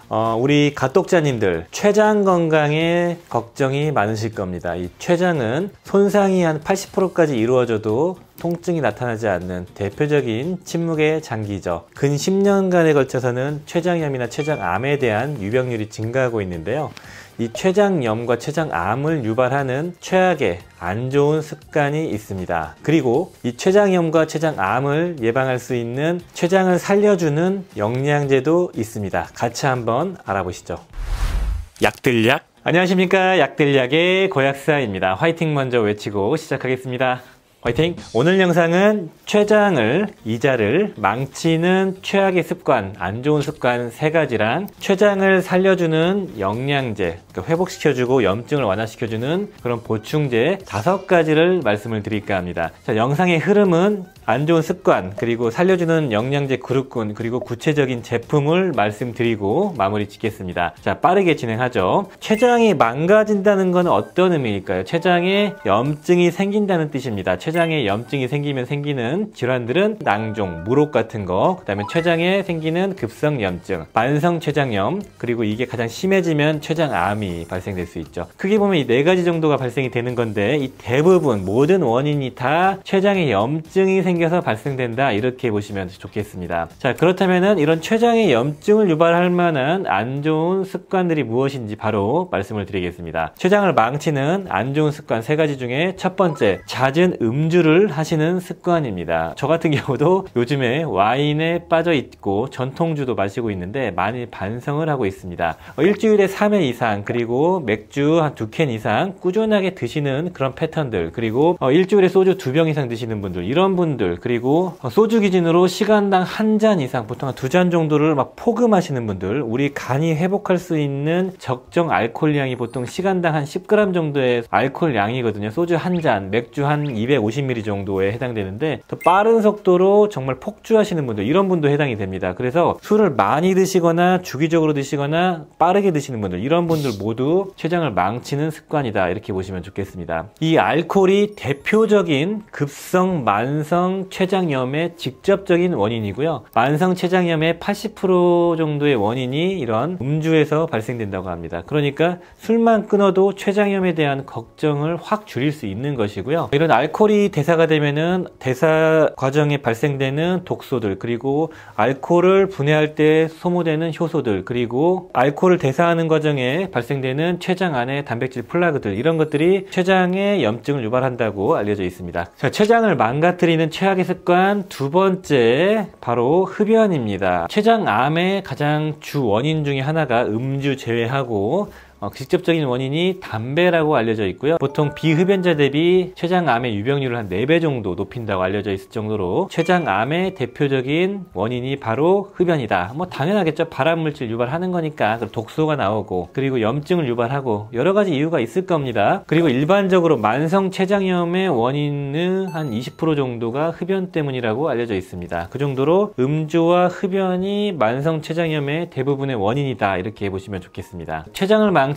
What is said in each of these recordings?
우리 가독자님들 췌장 건강에 걱정이 많으실 겁니다. 이 췌장은 손상이 한 80%까지 이루어져도 통증이 나타나지 않는 대표적인 침묵의 장기죠. 근 10년간에 걸쳐서는 췌장염이나 췌장암에 대한 유병률이 증가하고 있는데요. 이 췌장염과 췌장암을 유발하는 최악의 안 좋은 습관이 있습니다. 그리고 이 췌장염과 췌장암을 예방할 수 있는 췌장을 살려주는 영양제도 있습니다. 같이 한번 알아보시죠. 약들약. 안녕하십니까, 약들약의 고약사입니다. 화이팅 먼저 외치고 시작하겠습니다. 화이팅! 오늘 영상은 췌장을, 이자를 망치는 최악의 습관, 안 좋은 습관 3가지랑 췌장을 살려주는 영양제, 그러니까 회복시켜주고 염증을 완화시켜주는 그런 보충제 5가지를 말씀을 드릴까 합니다. 자, 영상의 흐름은 안 좋은 습관, 그리고 살려주는 영양제 그룹군, 그리고 구체적인 제품을 말씀드리고 마무리 짓겠습니다. 자, 빠르게 진행하죠. 췌장이 망가진다는 건 어떤 의미일까요? 췌장에 염증이 생긴다는 뜻입니다. 췌장에 염증이 생기면 생기는 질환들은 낭종, 무록 같은 거, 그 다음에 췌장에 생기는 급성염증, 만성췌장염, 그리고 이게 가장 심해지면 췌장암이 발생될 수 있죠. 크게 보면 이 4가지 정도가 발생이 되는 건데, 이 대부분 모든 원인이 다 췌장에 염증이 생겨서 발생된다, 이렇게 보시면 좋겠습니다. 자, 그렇다면은 이런 췌장에 염증을 유발할 만한 안 좋은 습관들이 무엇인지 바로 말씀을 드리겠습니다. 췌장을 망치는 안 좋은 습관 3가지 중에 첫 번째, 잦은 음주를 하시는 습관입니다. 저 같은 경우도 요즘에 와인에 빠져 있고 전통주도 마시고 있는데 많이 반성을 하고 있습니다. 일주일에 3회 이상, 그리고 맥주 한 2캔 이상 꾸준하게 드시는 그런 패턴들, 그리고 일주일에 소주 2병 이상 드시는 분들, 이런 분들, 그리고 소주 기준으로 시간당 1잔 이상, 보통 한 2잔 정도를 막 포금하시는 분들, 우리 간이 회복할 수 있는 적정 알코올량이 보통 시간당 한 10g 정도의 알코올량이거든요. 소주 1잔, 맥주 한 250ml 정도에 해당되는데, 더 빠른 속도로 정말 폭주하시는 분들, 이런 분도 해당이 됩니다. 그래서 술을 많이 드시거나 주기적으로 드시거나 빠르게 드시는 분들, 이런 분들 모두 췌장을 망치는 습관이다, 이렇게 보시면 좋겠습니다. 이 알코올이 대표적인 급성 만성 췌장염의 직접적인 원인이고요. 만성 췌장염의 80% 정도의 원인이 이런 음주에서 발생된다고 합니다. 그러니까 술만 끊어도 췌장염에 대한 걱정을 확 줄일 수 있는 것이고요. 이런 알코올이 대사가 되면은 대사 과정에 발생되는 독소들, 그리고 알코올을 분해할 때 소모되는 효소들, 그리고 알코올을 대사하는 과정에 발생되는 췌장 안의 단백질 플라그들, 이런 것들이 췌장에 염증을 유발한다고 알려져 있습니다. 자, 췌장을 망가뜨리는 최악의 습관 2번째, 바로 흡연입니다. 췌장암의 가장 주 원인 중에 하나가 음주 제외하고 직접적인 원인이 담배라고 알려져 있고요. 보통 비흡연자 대비 췌장암의 유병률을 한 4배 정도 높인다고 알려져 있을 정도로 췌장암의 대표적인 원인이 바로 흡연이다. 뭐 당연하겠죠. 발암물질 유발하는 거니까 독소가 나오고, 그리고 염증을 유발하고, 여러 가지 이유가 있을 겁니다. 그리고 일반적으로 만성 췌장염의 원인은 한 20% 정도가 흡연 때문이라고 알려져 있습니다. 그 정도로 음주와 흡연이 만성 췌장염의 대부분의 원인이다, 이렇게 보시면 좋겠습니다. 췌장을 망치는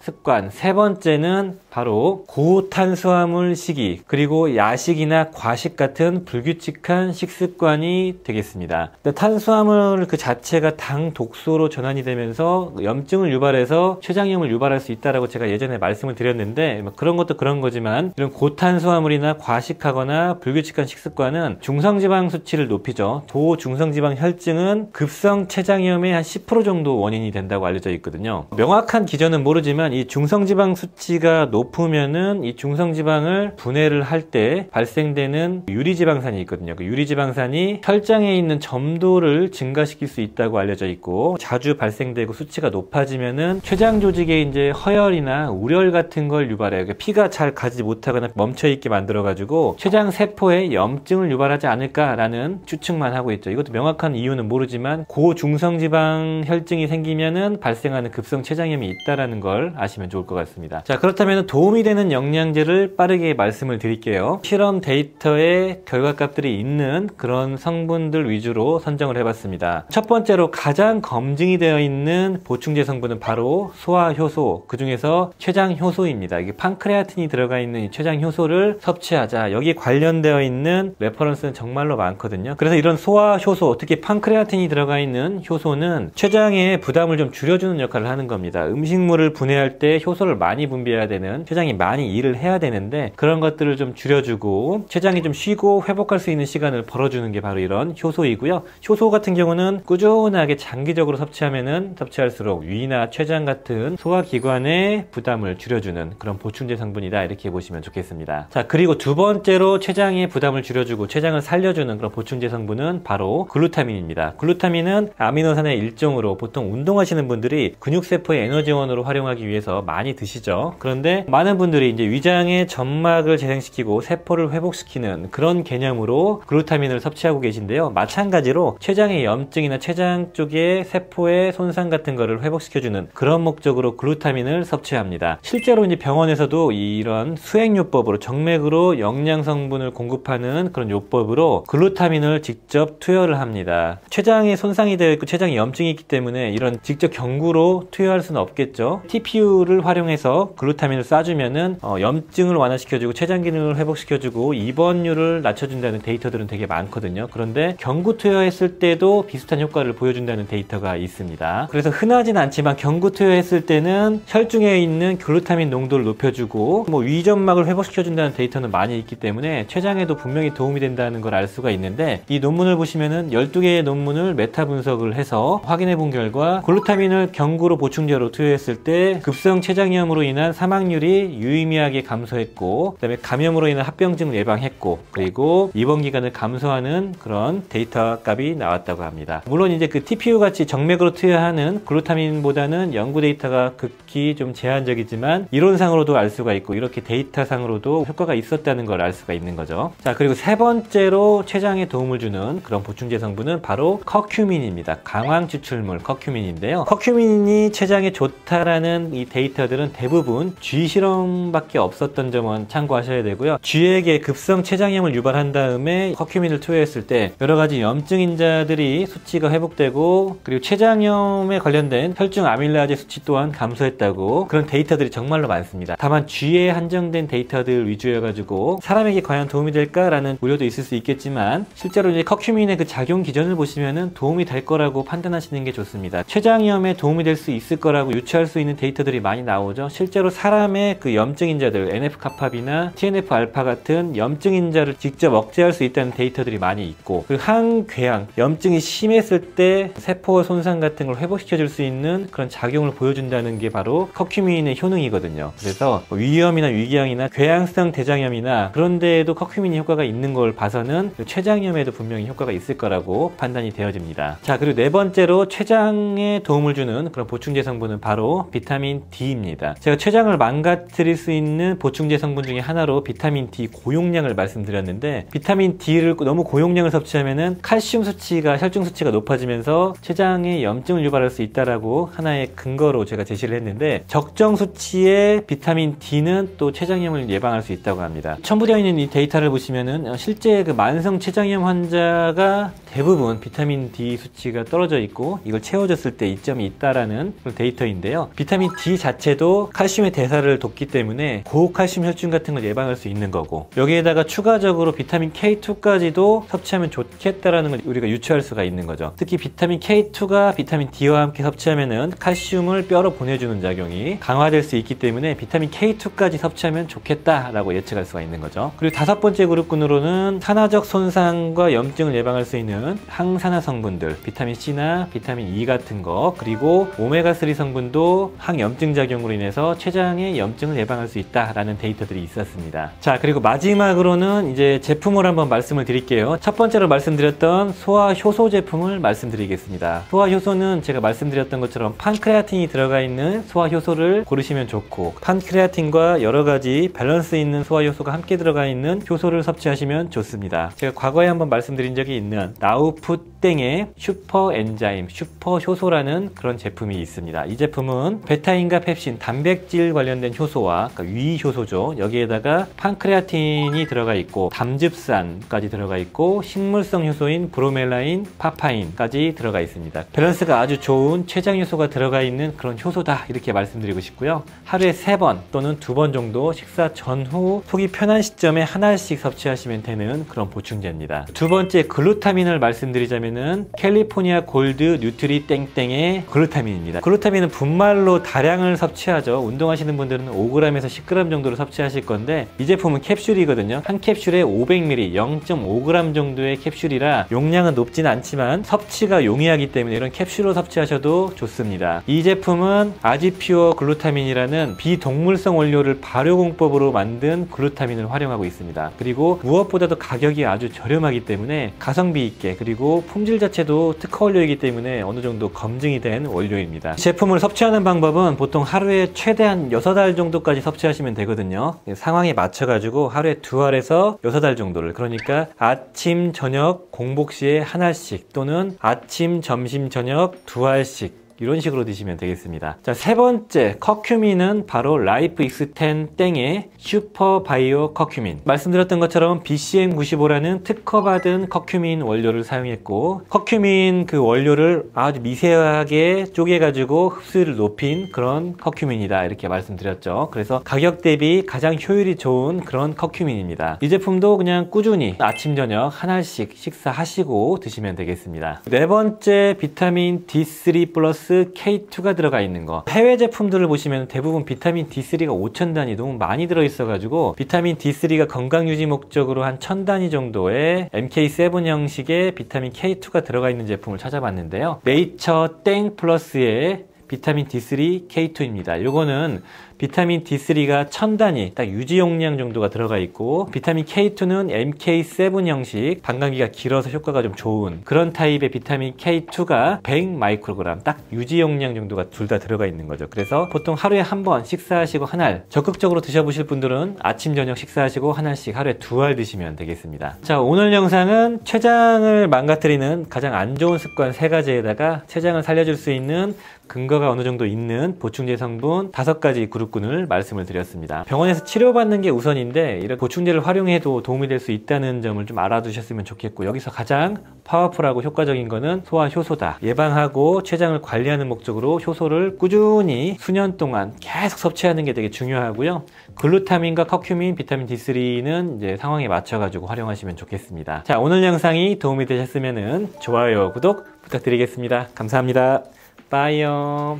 습관 3번째는 바로 고탄수화물 식이, 그리고 야식이나 과식 같은 불규칙한 식습관이 되겠습니다. 탄수화물 그 자체가 당 독소로 전환이 되면서 염증을 유발해서 췌장염을 유발할 수 있다고 제가 예전에 말씀을 드렸는데, 그런 것도 그런 거지만 이런 고탄수화물이나 과식하거나 불규칙한 식습관은 중성지방 수치를 높이죠. 고중성지방 혈증은 급성 췌장염의 한 10% 정도 원인이 된다고 알려져 있거든요. 명확한 기전은 모르지만 이 중성지방 수치가 높으면은 이 중성지방을 분해를 할 때 발생되는 유리지방산이 있거든요. 그 유리지방산이 혈장에 있는 점도를 증가시킬 수 있다고 알려져 있고, 자주 발생되고 수치가 높아지면은 췌장 조직에 이제 허열이나 우열 같은 걸 유발해요. 피가 잘 가지 못하거나 멈춰 있게 만들어 가지고 췌장 세포에 염증을 유발하지 않을까라는 추측만 하고 있죠. 이것도 명확한 이유는 모르지만 고중성지방 혈증이 생기면은 발생하는 급성 췌장염이 있다라는 있다라는 걸 아시면 좋을 것 같습니다. 자, 그렇다면 도움이 되는 영양제를 빠르게 말씀을 드릴게요. 실험 데이터에 결과값들이 있는 그런 성분들 위주로 선정을 해봤습니다. 첫 번째로 가장 검증이 되어 있는 보충제 성분은 바로 소화효소, 그 중에서 췌장효소입니다. 이게 판크레아틴이 들어가 있는 이 췌장효소를 섭취하자. 여기 관련되어 있는 레퍼런스는 정말로 많거든요. 그래서 이런 소화효소, 특히 판크레아틴이 들어가 있는 효소는 췌장의 부담을 좀 줄여주는 역할을 하는 겁니다. 음식물을 분해할 때 효소를 많이 분비해야 되는, 췌장이 많이 일을 해야 되는데 그런 것들을 좀 줄여주고 췌장이 좀 쉬고 회복할 수 있는 시간을 벌어주는 게 바로 이런 효소이고요. 효소 같은 경우는 꾸준하게 장기적으로 섭취하면은 섭취할수록 위나 췌장 같은 소화기관의 부담을 줄여주는 그런 보충제 성분이다, 이렇게 보시면 좋겠습니다. 자, 그리고 두 번째로 췌장의 부담을 줄여주고 췌장을 살려주는 그런 보충제 성분은 바로 글루타민입니다. 글루타민은 아미노산의 일종으로 보통 운동하시는 분들이 근육세포의 에너지원으로 활용하기 위해서 많이 드시죠. 그런데 많은 분들이 이제 위장의 점막을 재생시키고 세포를 회복시키는 그런 개념으로 글루타민을 섭취하고 계신데요. 마찬가지로 췌장의 염증이나 췌장 쪽의 세포의 손상 같은 거를 회복시켜주는 그런 목적으로 글루타민을 섭취합니다. 실제로 이제 병원에서도 이런 수액요법으로 정맥으로 영양 성분을 공급하는 그런 요법으로 글루타민을 직접 투여를 합니다. 췌장에 손상이 되어 있고 췌장에 염증이 있기 때문에 이런 직접 경구로 투여할 수는 없겠죠. TPU를 활용해서 글루타민을 쏴주면은 염증을 완화시켜주고 췌장 기능을 회복시켜주고 입원율을 낮춰준다는 데이터들은 되게 많거든요. 그런데 경구 투여했을 때도 비슷한 효과를 보여준다는 데이터가 있습니다. 그래서 흔하진 않지만 경구 투여했을 때는 혈중에 있는 글루타민 농도를 높여주고 위점막을 회복시켜준다는 데이터는 많이 있기 때문에 췌장에도 분명히 도움이 된다는 걸 알 수가 있는데, 이 논문을 보시면은 12개의 논문을 메타 분석을 해서 확인해 본 결과 글루타민을 경구로 보충제로 투여했을 때 급성 췌장염으로 인한 사망률이 유의미하게 감소했고, 그다음에 감염으로 인한 합병증을 예방했고, 그리고 입원 기간을 감소하는 그런 데이터 값이 나왔다고 합니다. 물론 이제 그 TPU 같이 정맥으로 투여하는 글루타민보다는 연구 데이터가 극히 좀 제한적이지만 이론상으로도 알 수가 있고 이렇게 데이터상으로도 효과가 있었다는 걸 알 수가 있는 거죠. 자, 그리고 세 번째로 췌장에 도움을 주는 그런 보충제 성분은 바로 커큐민입니다. 강황 추출물 커큐민인데요. 커큐민이 췌장에 좋다라는 이 데이터들은 대부분 쥐 실험밖에 없었던 점은 참고하셔야 되고요. 쥐에게 급성 췌장염을 유발한 다음에 커큐민을 투여했을 때 여러 가지 염증인자들이 수치가 회복되고, 그리고 췌장염에 관련된 혈중 아밀라제 수치 또한 감소했다고 그런 데이터들이 정말로 많습니다. 다만 쥐에 한정된 데이터들 위주여가지고 사람에게 과연 도움이 될까라는 우려도 있을 수 있겠지만, 실제로 이제 커큐민의 그 작용 기전을 보시면은 도움이 될 거라고 판단하시는 게 좋습니다. 췌장염에 도움이 될 수 있을 거라고 유추할 수 있는 데이터들이 많이 나오죠. 실제로 사람의 그 염증인자들, NF-kappa비나 TNF-알파 같은 염증인자를 직접 억제할 수 있다는 데이터들이 많이 있고, 그 항궤양, 염증이 심했을 때 세포 손상 같은 걸 회복시켜줄 수 있는 그런 작용을 보여준다는 게 바로 커큐민의 효능이거든요. 그래서 위염이나 위궤양이나 궤양성 대장염이나 그런 데에도 커큐민이 효과가 있는 걸 봐서는 췌장염에도 분명히 효과가 있을 거라고 판단이 되어집니다. 자, 그리고 네 번째로 췌장에 도움을 주는 그런 보충제 성분은 바로 비타민 D입니다. 제가 췌장을 망가뜨릴 수 있는 보충제 성분 중에 하나로 비타민 D 고용량을 말씀드렸는데, 비타민 D를 너무 고용량을 섭취하면은 칼슘 수치가, 혈중 수치가 높아지면서 췌장에 염증을 유발할 수 있다라고 하나의 근거로 제가 제시를 했는데, 적정 수치의 비타민 D는 또 췌장염을 예방할 수 있다고 합니다. 첨부되어 있는 이 데이터를 보시면은 실제 그 만성 췌장염 환자가 대부분 비타민 D 수치가 떨어져 있고 이걸 채워줬을 때 이점이 있다라는 그런 데이터인데요. 비타민 D 자체도 칼슘의 대사를 돕기 때문에 고칼슘 혈중 같은 걸 예방할 수 있는 거고, 여기에다가 추가적으로 비타민 K2까지도 섭취하면 좋겠다라는 걸 우리가 유추할 수가 있는 거죠. 특히 비타민 K2가 비타민 D와 함께 섭취하면은 칼슘을 뼈로 보내주는 작용이 강화될 수 있기 때문에 비타민 K2까지 섭취하면 좋겠다라고 예측할 수가 있는 거죠. 그리고 다섯 번째 그룹군으로는 산화적 손상과 염증을 예방할 수 있는 항산화 성분들, 비타민 C나 비타민 E 같은 거, 그리고 오메가3 성분도 항염증 작용으로 인해서 췌장의 염증을 예방할 수 있다라는 데이터들이 있었습니다. 자, 그리고 마지막으로는 이제 제품을 한번 말씀을 드릴게요. 첫 번째로 말씀드렸던 소화효소 제품을 말씀드리겠습니다. 소화효소는 제가 말씀드렸던 것처럼 판크레아틴이 들어가 있는 소화효소를 고르시면 좋고, 판크레아틴과 여러 가지 밸런스 있는 소화효소가 함께 들어가 있는 효소를 섭취하시면 좋습니다. 제가 과거에 한번 말씀드린 적이 있는 나우풋 땡땡의 슈퍼 엔자임, 슈퍼 효소라는 그런 제품이 있습니다. 이 제품은 베타인과 펩신, 단백질 관련된 효소와, 그러니까 위 효소죠. 여기에다가 판크레아틴이 들어가 있고 담즙산까지 들어가 있고 식물성 효소인 브로멜라인, 파파인까지 들어가 있습니다. 밸런스가 아주 좋은 췌장 효소가 들어가 있는 그런 효소다, 이렇게 말씀드리고 싶고요. 하루에 3번 또는 2번 정도 식사 전후 속이 편한 시점에 하나씩 섭취하시면 되는 그런 보충제입니다. 두 번째, 글루타민을 말씀드리자면은 캘리포니아 골드 뉴트리 땡땡의 글루타민입니다. 글루타민은 분말로 다량을 섭취하죠. 운동하시는 분들은 5g에서 10g 정도로 섭취하실 건데, 이 제품은 캡슐이거든요. 한 캡슐에 500ml, 0.5g 정도의 캡슐이라 용량은 높진 않지만 섭취가 용이하기 때문에 이런 캡슐로 섭취하셔도 좋습니다. 이 제품은 아지퓨어 글루타민이라는 비동물성 원료를 발효공법으로 만든 글루타민을 활용하고 있습니다. 그리고 무엇보다도 가격이 아주 저렴하기 때문에 가성비 있게, 그리고 품질 자체도 특허 원료이기 때문에 어느 정도 검증이 된 원료입니다. 이 제품을 섭취하는 방법은 보통 하루에 최대한 6알 정도까지 섭취하시면 되거든요. 상황에 맞춰 가지고 하루에 2알에서 6알 정도를, 그러니까 아침 저녁 공복 시에 하나씩 또는 아침 점심 저녁 2알씩 이런 식으로 드시면 되겠습니다. 자, 세 번째 커큐민은 바로 라이프 익스텐 땡의 슈퍼 바이오 커큐민. 말씀드렸던 것처럼 BCM95라는 특허받은 커큐민 원료를 사용했고, 커큐민 그 원료를 아주 미세하게 쪼개가지고 흡수율을 높인 그런 커큐민이다, 이렇게 말씀드렸죠. 그래서 가격 대비 가장 효율이 좋은 그런 커큐민입니다. 이 제품도 그냥 꾸준히 아침 저녁 하나씩 식사하시고 드시면 되겠습니다. 네 번째, 비타민 D3 플러스 K2가 들어가 있는 거. 해외 제품들을 보시면 대부분 비타민 D3가 5000단위 너무 많이 들어있어 가지고 비타민 D3가 건강 유지 목적으로 한 1000단위 정도의 MK7 형식의 비타민 K2가 들어가 있는 제품을 찾아봤는데요. 네이처 땡 플러스의 비타민 D3 K2입니다. 요거는 비타민 D3가 1000단위, 딱 유지 용량 정도가 들어가 있고, 비타민 K2는 MK7 형식, 반감기가 길어서 효과가 좀 좋은 그런 타입의 비타민 K2가 100마이크로그램, 딱 유지 용량 정도가 둘 다 들어가 있는 거죠. 그래서 보통 하루에 한 번 식사하시고 한 알, 적극적으로 드셔보실 분들은 아침 저녁 식사하시고 한 알씩 하루에 2알 드시면 되겠습니다. 자, 오늘 영상은 췌장을 망가뜨리는 가장 안 좋은 습관 3가지에다가 췌장을 살려줄 수 있는 근거가 어느 정도 있는 보충제 성분 5가지 그룹군을 말씀을 드렸습니다. 병원에서 치료받는 게 우선인데 이런 보충제를 활용해도 도움이 될 수 있다는 점을 좀 알아두셨으면 좋겠고, 여기서 가장 파워풀하고 효과적인 거는 소화 효소다. 예방하고 췌장을 관리하는 목적으로 효소를 꾸준히 수년 동안 계속 섭취하는 게 되게 중요하고요. 글루타민과 커큐민, 비타민 D3는 이제 상황에 맞춰가지고 활용하시면 좋겠습니다. 자, 오늘 영상이 도움이 되셨으면 좋아요, 구독 부탁드리겠습니다. 감사합니다. 빠이요.